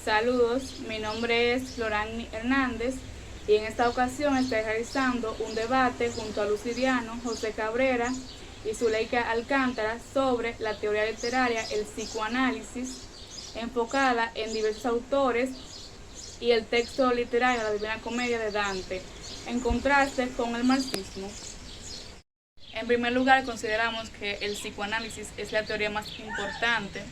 Saludos, mi nombre es Florani Hernández y en esta ocasión estoy realizando un debate junto a Lucidiano, José Cabrera y Zuleika Alcántara sobre la teoría literaria, el psicoanálisis, enfocada en diversos autores y el texto literario, la Divina Comedia de Dante, en contraste con el marxismo. En primer lugar, consideramos que el psicoanálisis es la teoría más importante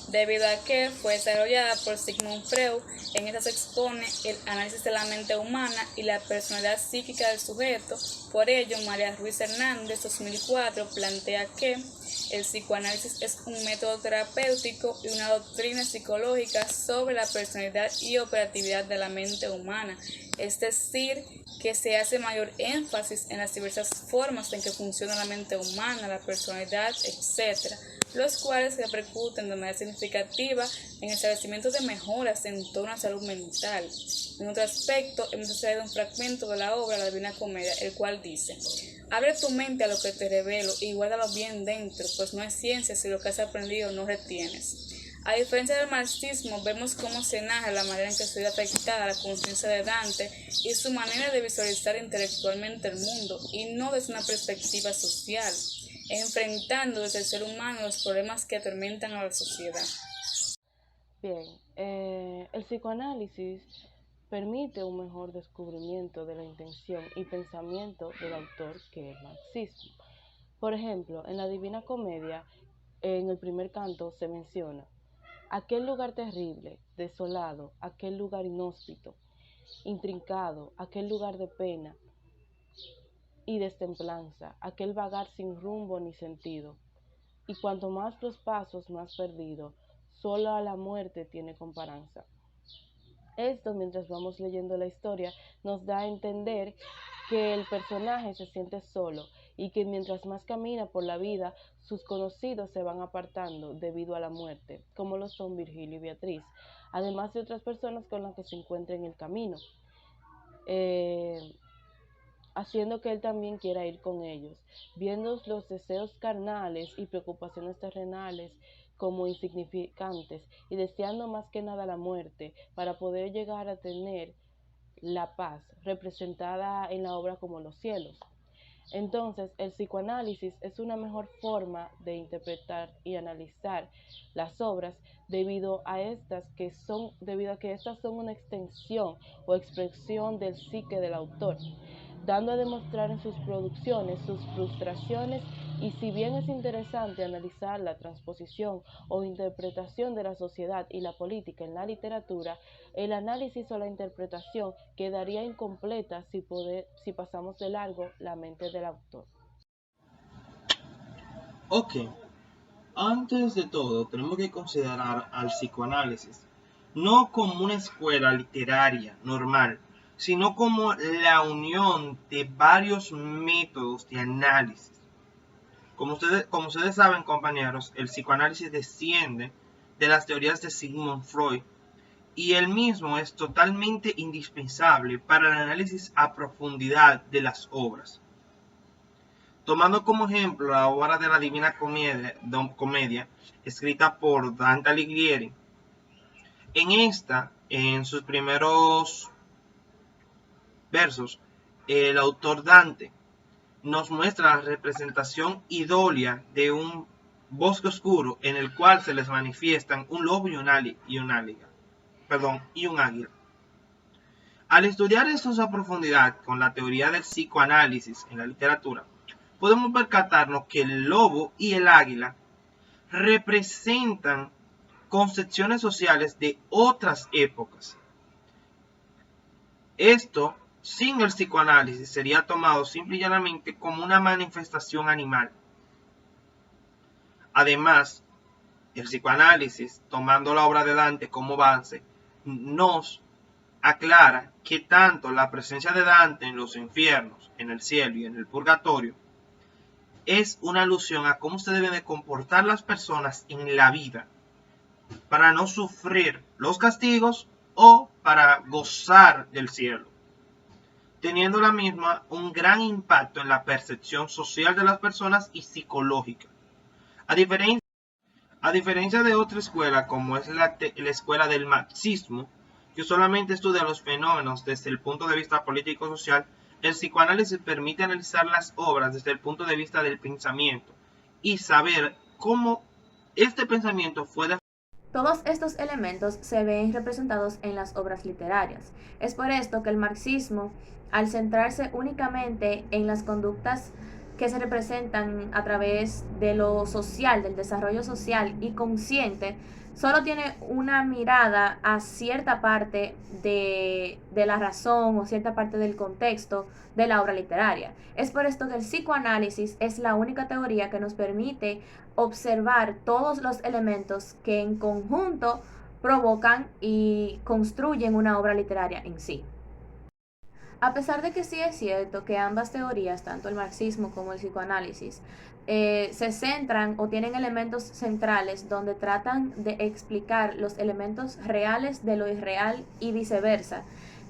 debido a que fue desarrollada por Sigmund Freud. En esta se expone el análisis de la mente humana y la personalidad psíquica del sujeto. Por ello, María Ruiz Hernández, 2004, plantea que el psicoanálisis es un método terapéutico y una doctrina psicológica sobre la personalidad y operatividad de la mente humana, es decir, que se hace mayor énfasis en las diversas formas en que funciona la mente humana, la personalidad, etc., los cuales repercuten de manera significativa en el establecimiento de mejoras en torno a la salud mental. En otro aspecto, hemos extraído un fragmento de la obra La Divina Comedia, el cual dice: abre tu mente a lo que te revelo y guárdalo bien dentro, pues no es ciencia si lo que has aprendido no retienes. A diferencia del marxismo, vemos cómo se narra la manera en que se ve afectada la conciencia de Dante y su manera de visualizar intelectualmente el mundo, y no desde una perspectiva social, enfrentando desde el ser humano los problemas que atormentan a la sociedad. Bien, el psicoanálisis permite un mejor descubrimiento de la intención y pensamiento del autor que el marxismo. Por ejemplo, en la Divina Comedia, en el primer canto se menciona aquel lugar terrible, desolado, aquel lugar inhóspito, intrincado, aquel lugar de pena y destemplanza, aquel vagar sin rumbo ni sentido. Y cuanto más los pasos, más perdido, solo a la muerte tiene comparanza. Esto, mientras vamos leyendo la historia, nos da a entender que el personaje se siente solo y que mientras más camina por la vida, sus conocidos se van apartando debido a la muerte, como lo son Virgilio y Beatriz, además de otras personas con las que se encuentra en el camino, eh, haciendo que él también quiera ir con ellos, viendo los deseos carnales y preocupaciones terrenales como insignificantes y deseando más que nada la muerte para poder llegar a tener la paz representada en la obra como los cielos. Entonces, el psicoanálisis es una mejor forma de interpretar y analizar las obras debido a que estas son una extensión o expresión del psique del autor, dando a demostrar en sus producciones sus frustraciones, y si bien es interesante analizar la transposición o interpretación de la sociedad y la política en la literatura, el análisis o la interpretación quedaría incompleta si pasamos de largo la mente del autor. Ok, antes de todo tenemos que considerar al psicoanálisis no como una escuela literaria normal, sino como la unión de varios métodos de análisis. Como ustedes saben, compañeros, el psicoanálisis desciende de las teorías de Sigmund Freud y el mismo es totalmente indispensable para el análisis a profundidad de las obras. Tomando como ejemplo la obra de la Divina Comedia escrita por Dante Alighieri, en sus primeros versos, el autor Dante nos muestra la representación idónea de un bosque oscuro en el cual se les manifiestan un lobo y un águila. Al estudiar estos a profundidad con la teoría del psicoanálisis en la literatura, podemos percatarnos que el lobo y el águila representan concepciones sociales de otras épocas. Esto, sin el psicoanálisis, sería tomado simple y llanamente como una manifestación animal. Además, el psicoanálisis, tomando la obra de Dante como base, nos aclara que tanto la presencia de Dante en los infiernos, en el cielo y en el purgatorio es una alusión a cómo se deben de comportar las personas en la vida para no sufrir los castigos o para gozar del cielo, teniendo la misma un gran impacto en la percepción social de las personas y psicológica. A diferencia A diferencia de otra escuela, como es la escuela del marxismo, que solamente estudia los fenómenos desde el punto de vista político-social, el psicoanálisis permite analizar las obras desde el punto de vista del pensamiento y saber cómo este pensamiento fue. Todos estos elementos se ven representados en las obras literarias. Es por esto que el marxismo, al centrarse únicamente en las conductas que se representan a través de lo social, del desarrollo social y consciente, solo tiene una mirada a cierta parte de la razón o cierta parte del contexto de la obra literaria. Es por esto que el psicoanálisis es la única teoría que nos permite observar todos los elementos que en conjunto provocan y construyen una obra literaria en sí. A pesar de que sí es cierto que ambas teorías, tanto el marxismo como el psicoanálisis, se centran o tienen elementos centrales donde tratan de explicar los elementos reales de lo irreal y viceversa.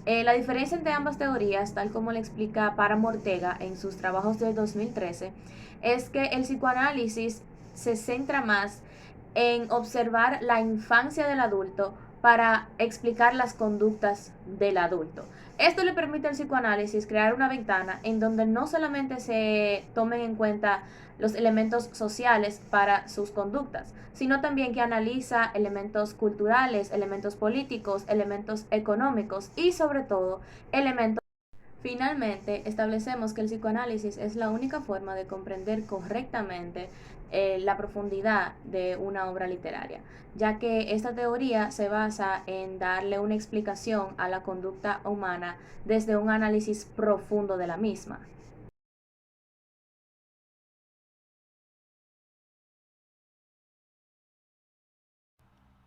La diferencia entre ambas teorías, tal como le explica Páramo Ortega en sus trabajos de 2013, es que el psicoanálisis se centra más en observar la infancia del adulto para explicar las conductas del adulto. Esto le permite al psicoanálisis crear una ventana en donde no solamente se tomen en cuenta los elementos sociales para sus conductas, sino también que analiza elementos culturales, elementos políticos, elementos económicos y sobre todo elementos. Finalmente, establecemos que el psicoanálisis es la única forma de comprender correctamente la profundidad de una obra literaria, ya que esta teoría se basa en darle una explicación a la conducta humana desde un análisis profundo de la misma.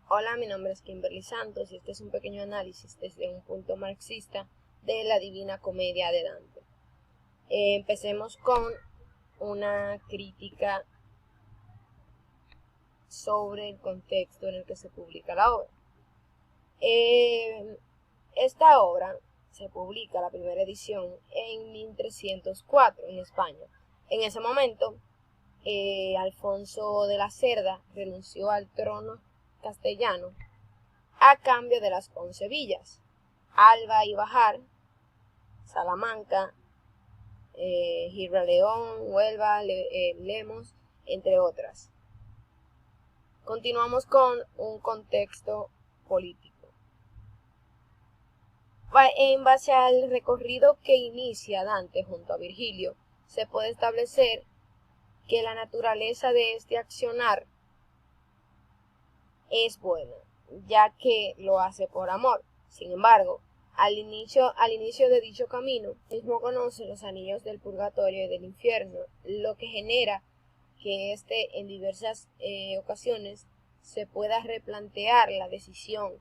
Hola, mi nombre es Kimberly Santos y este es un pequeño análisis desde un punto marxista de la Divina Comedia de Dante. Empecemos con una crítica sobre el contexto en el que se publica la obra. Esta obra se publica, la primera edición, en 1304 en España. En ese momento, Alfonso de la Cerda renunció al trono castellano a cambio de las 11 villas, Alba y Bajar, Salamanca, Gibraleón, Huelva, Lemos, entre otras. Continuamos con un contexto político. En base al recorrido que inicia Dante junto a Virgilio, se puede establecer que la naturaleza de este accionar es buena, ya que lo hace por amor. Sin embargo, al inicio de dicho camino, mismo conoce los anillos del purgatorio y del infierno, lo que genera que en diversas ocasiones se pueda replantear la decisión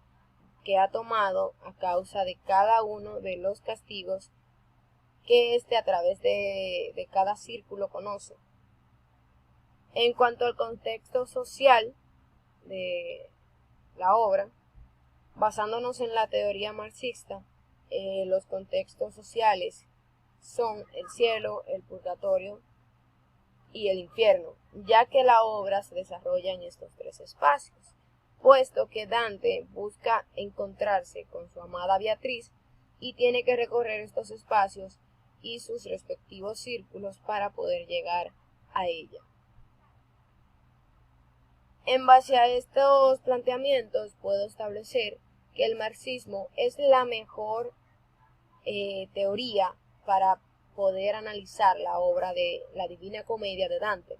que ha tomado a causa de cada uno de los castigos que a través de cada círculo conoce. En cuanto al contexto social de la obra, basándonos en la teoría marxista, los contextos sociales son el cielo, el purgatorio y el infierno, ya que la obra se desarrolla en estos tres espacios, puesto que Dante busca encontrarse con su amada Beatriz y tiene que recorrer estos espacios y sus respectivos círculos para poder llegar a ella. En base a estos planteamientos puedo establecer que el marxismo es la mejor teoría para poder analizar la obra de la Divina Comedia de Dante,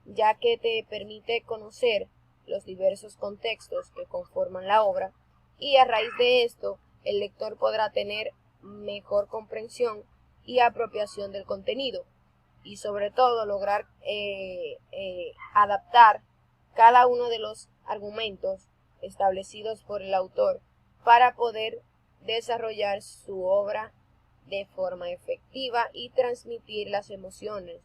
ya que te permite conocer los diversos contextos que conforman la obra y a raíz de esto el lector podrá tener mejor comprensión y apropiación del contenido y sobre todo lograr adaptar cada uno de los argumentos establecidos por el autor para poder desarrollar su obra de forma efectiva y transmitir las emociones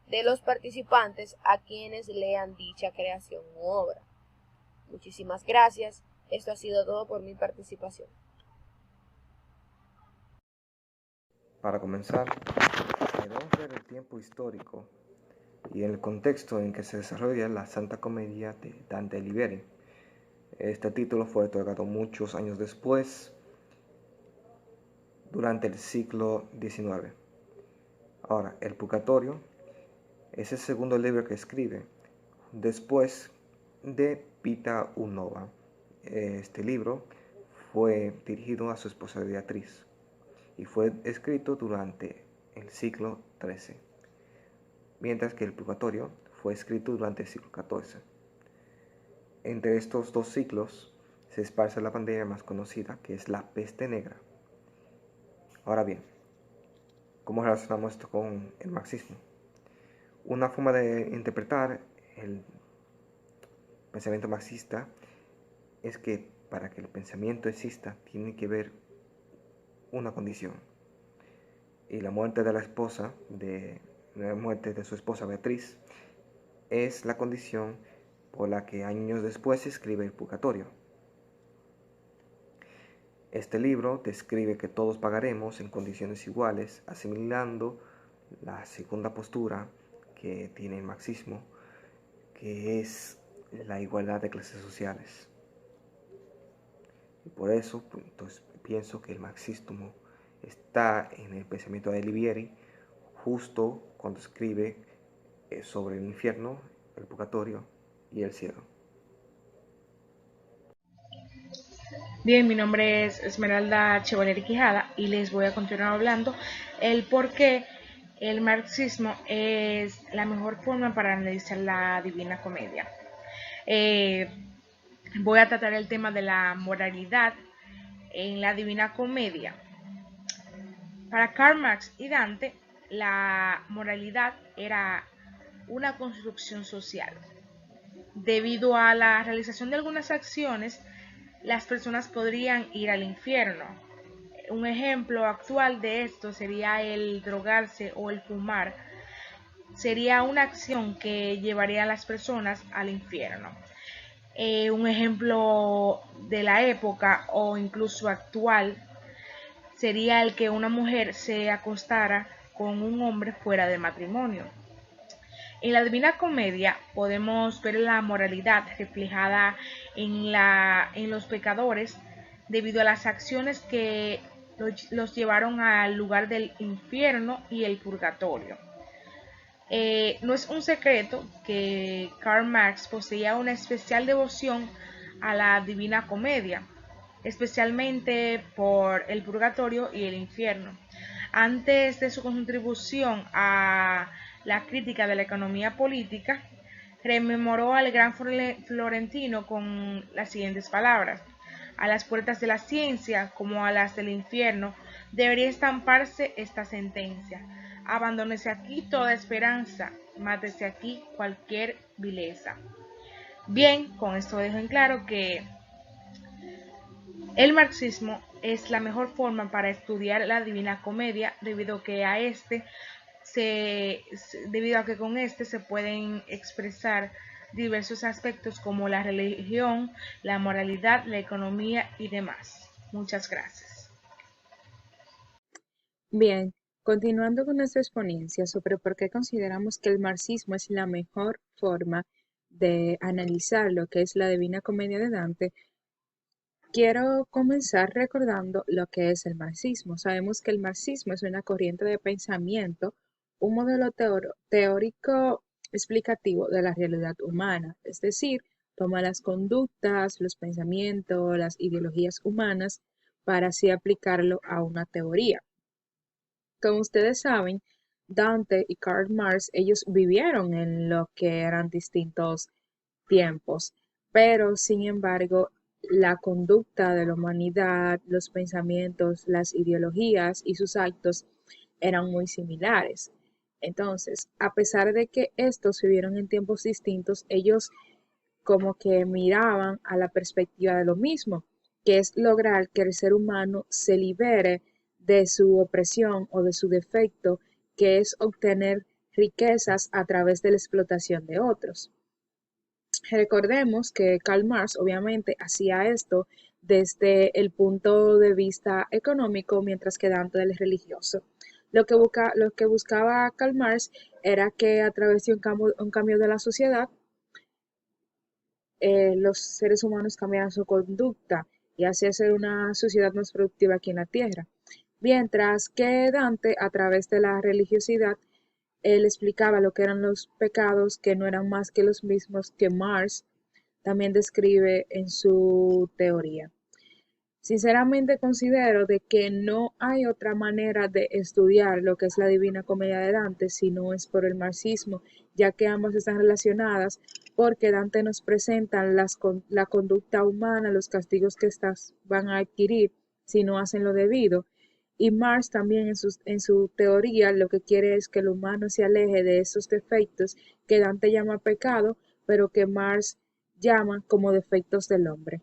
de los participantes a quienes lean dicha creación u obra. Muchísimas gracias. Esto ha sido todo por mi participación. Para comenzar, debemos ver el tiempo histórico y en el contexto en que se desarrolla la Santa Comedia de Dante Alighieri. Este título fue otorgado muchos años después, durante el siglo XIX. Ahora, el Purgatorio es el segundo libro que escribe, después de Vita Nova. Este libro fue dirigido a su esposa Beatriz y fue escrito durante el siglo XIII, mientras que el Purgatorio fue escrito durante el siglo XIV. Entre estos dos siglos se esparce la pandemia más conocida, que es la peste negra. Ahora bien, ¿cómo relacionamos esto con el marxismo? Una forma de interpretar el pensamiento marxista es que para que el pensamiento exista tiene que haber una condición. Y la muerte de su esposa Beatriz es la condición por la que años después se escribe el Purgatorio. Este libro describe que todos pagaremos en condiciones iguales, asimilando la segunda postura que tiene el marxismo, que es la igualdad de clases sociales. Y por eso entonces, pienso que el marxismo está en el pensamiento de Alighieri justo cuando escribe sobre el infierno, el purgatorio y el cielo. Bien, mi nombre es Esmeralda Chevaleri Quijada y les voy a continuar hablando el por qué el marxismo es la mejor forma para analizar la Divina Comedia. Voy a tratar el tema de la moralidad en la Divina Comedia. Para Karl Marx y Dante, la moralidad era una construcción social. Debido a la realización de algunas acciones, las personas podrían ir al infierno. Un ejemplo actual de esto sería el drogarse o el fumar. Sería una acción que llevaría a las personas al infierno. Un ejemplo de la época o incluso actual sería el que una mujer se acostara con un hombre fuera de matrimonio. En la Divina Comedia podemos ver la moralidad reflejada en los pecadores debido a las acciones que los llevaron al lugar del infierno y el purgatorio. No es un secreto que Karl Marx poseía una especial devoción a la Divina Comedia, especialmente por el purgatorio y el infierno. Antes de su contribución a la crítica de la economía política, rememoró al gran Florentino con las siguientes palabras: a las puertas de la ciencia, como a las del infierno, debería estamparse esta sentencia: abandónese aquí toda esperanza, mátese aquí cualquier vileza. Bien, con esto dejo en claro que el marxismo es la mejor forma para estudiar la Divina Comedia debido a que con este se pueden expresar diversos aspectos como la religión, la moralidad, la economía y demás. Muchas gracias. Bien, continuando con nuestra exponencia sobre por qué consideramos que el marxismo es la mejor forma de analizar lo que es la Divina Comedia de Dante, quiero comenzar recordando lo que es el marxismo. Sabemos que el marxismo es una corriente de pensamiento, un modelo teórico explicativo de la realidad humana, es decir, toma las conductas, los pensamientos, las ideologías humanas para así aplicarlo a una teoría. Como ustedes saben, Dante y Karl Marx, ellos vivieron en lo que eran distintos tiempos, pero sin embargo, la conducta de la humanidad, los pensamientos, las ideologías y sus actos eran muy similares. Entonces, a pesar de que estos vivieron en tiempos distintos, ellos como que miraban a la perspectiva de lo mismo, que es lograr que el ser humano se libere de su opresión o de su defecto, que es obtener riquezas a través de la explotación de otros. Recordemos que Karl Marx obviamente hacía esto desde el punto de vista económico, mientras que Dante del religioso. Lo que buscaba Karl Marx era que a través de un cambio de la sociedad, los seres humanos cambiaran su conducta y así hacer una sociedad más productiva aquí en la Tierra. Mientras que Dante, a través de la religiosidad, él explicaba lo que eran los pecados, que no eran más que los mismos que Marx también describe en su teoría. Sinceramente considero de que no hay otra manera de estudiar lo que es la Divina Comedia de Dante si no es por el marxismo, ya que ambas están relacionadas porque Dante nos presenta la conducta humana, los castigos que estas van a adquirir si no hacen lo debido. Y Marx también en su teoría lo que quiere es que el humano se aleje de esos defectos que Dante llama pecado, pero que Marx llama como defectos del hombre.